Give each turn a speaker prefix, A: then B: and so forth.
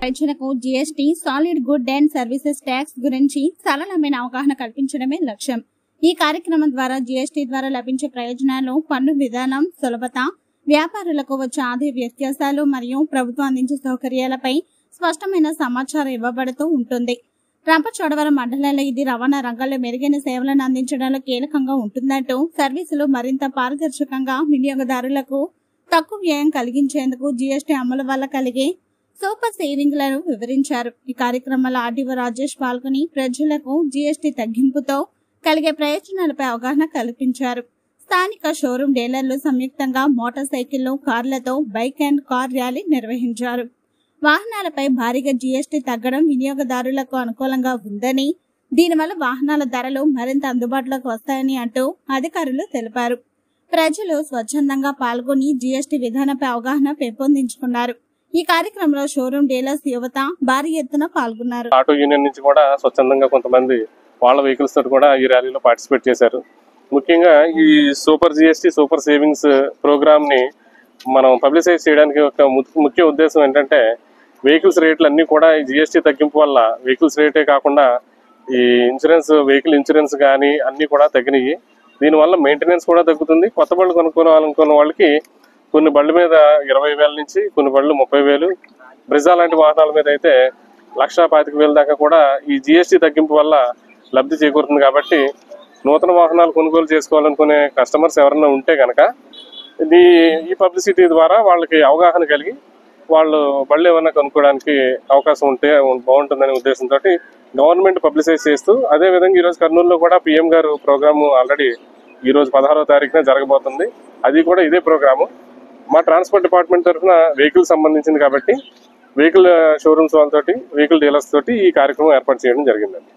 A: ప్రజలకు GST, solid good and services tax గురించి సరళమైన అవగాహన కల్పించడమే లక్ష్యం. ఈ కార్యక్రమం ద్వారా జీఎస్టీ ద్వారా లభించే ప్రయోజనాలు, పన్ను విధానం, సులభత, వ్యాపారులకు వచ్చే ఆదాయ వ్యత్యాసాలు మరియు ప్రభుత్వం అందించే సౌకర్యాలపై స్పష్టమైన సమాచారం ఇవ్వబడుతూ ఉంటుంది. రంపచోడవరం మండలంలో ఇది రవాణా రంగంలో మెరుగైన సేవలను అందించడంలో కీలకంగా ఉంటుందంటూ సర్వీసులు మరింత పారదర్శకంగా వినియోగదారులకు తక్కువ వ్యయం కలిగించేందుకు జీఎస్టీ అమలు వల్ల కలిగే సూపర్ సేవింగ్లను వివరించారు. ఈ కార్యక్రమంలో ఆర్డీఓ రాజేష్ పాల్గొని ప్రజలకు జీఎస్టీ తగ్గింపుతో కలిగే ప్రయోజనాలపై అవగాహన కల్పించారు. స్థానిక షోరూం డీలర్లు సంయుక్తంగా మోటార్ సైకిళ్లు, కార్లతో బైక్ అండ్ కార్ ర్యాలీ నిర్వహించారు. వాహనాలపై భారీగా జీఎస్టీ తగ్గడం వినియోగదారులకు అనుకూలంగా ఉందని, దీనివల్ల వాహనాల ధరలు మరింత అందుబాటులోకి వస్తాయని అంటూ అధికారులు తెలిపారు. ప్రజలు స్వచ్ఛందంగా పాల్గొని జీఎస్టీ విధానంపై అవగాహన పెంపొందించుకున్నారు. ఈ కార్యక్రమంలో షోరూం డీలర్స్ యువత భారీ ఎత్తున పాల్గొన్నారు.
B: ఆటో యూనియన్ నుంచి కూడా స్వచ్ఛందంగా కొంతమంది వాళ్ళ వెహికల్స్ తోటి కూడా ఈ ర్యాలీలో పార్టిసిపేట్ చేశారు. ముఖ్యంగా ఈ super GST, super savings program ని మనం పబ్లిసైజ్ చేయడానికి ఒక ముఖ్య ఉద్దేశం ఏంటంటే, వెహికల్స్ రేట్లు అన్ని కూడా ఈ జీఎస్టీ తగ్గింపు వల్ల వెహికల్స్ రేటే కాకుండా ఈ ఇన్సూరెన్స్, వెహికల్ ఇన్సూరెన్స్ కానీ అన్ని కూడా తగ్గినాయి. దీనివల్ల మెయింటెనెన్స్ కూడా తగ్గుతుంది. కొత్త బళ్ళు కొనుక్కోవాలనుకున్న వాళ్ళకి కొన్ని బళ్ళ మీద 20,000 నుంచి కొన్ని బళ్ళు 30,000, బ్రిజా లాంటి వాహనాల మీద అయితే 1,25,000 దాకా కూడా ఈ జీఎస్టీ తగ్గింపు వల్ల లబ్ధి చేకూరుతుంది. కాబట్టి నూతన వాహనాలు కొనుగోలు చేసుకోవాలనుకునే కస్టమర్స్ ఎవరైనా ఉంటే కనుక ఈ పబ్లిసిటీ ద్వారా వాళ్ళకి అవగాహన కలిగి వాళ్ళు బళ్ళు ఏమన్నా కొనుక్కోవడానికి అవకాశం ఉంటే బాగుంటుందనే ఉద్దేశంతో గవర్నమెంట్ పబ్లిసైజ్ చేస్తూ, అదేవిధంగా ఈరోజు కర్నూలులో కూడా పిఎం గారు ప్రోగ్రాము ఆల్రెడీ ఈరోజు 16వ తారీఖున జరగబోతుంది. అది కూడా ఇదే ప్రోగ్రాము మా ట్రాన్స్పోర్ట్ డిపార్ట్మెంట్ తరఫున వెహికల్ సంబంధించింది కాబట్టి వెహికల్ షోరూమ్స్ వాళ్ళతోటి, వెహికల్ డీలర్స్ తోటి ఈ కార్యక్రమం ఏర్పాటు చేయడం జరిగిందండి.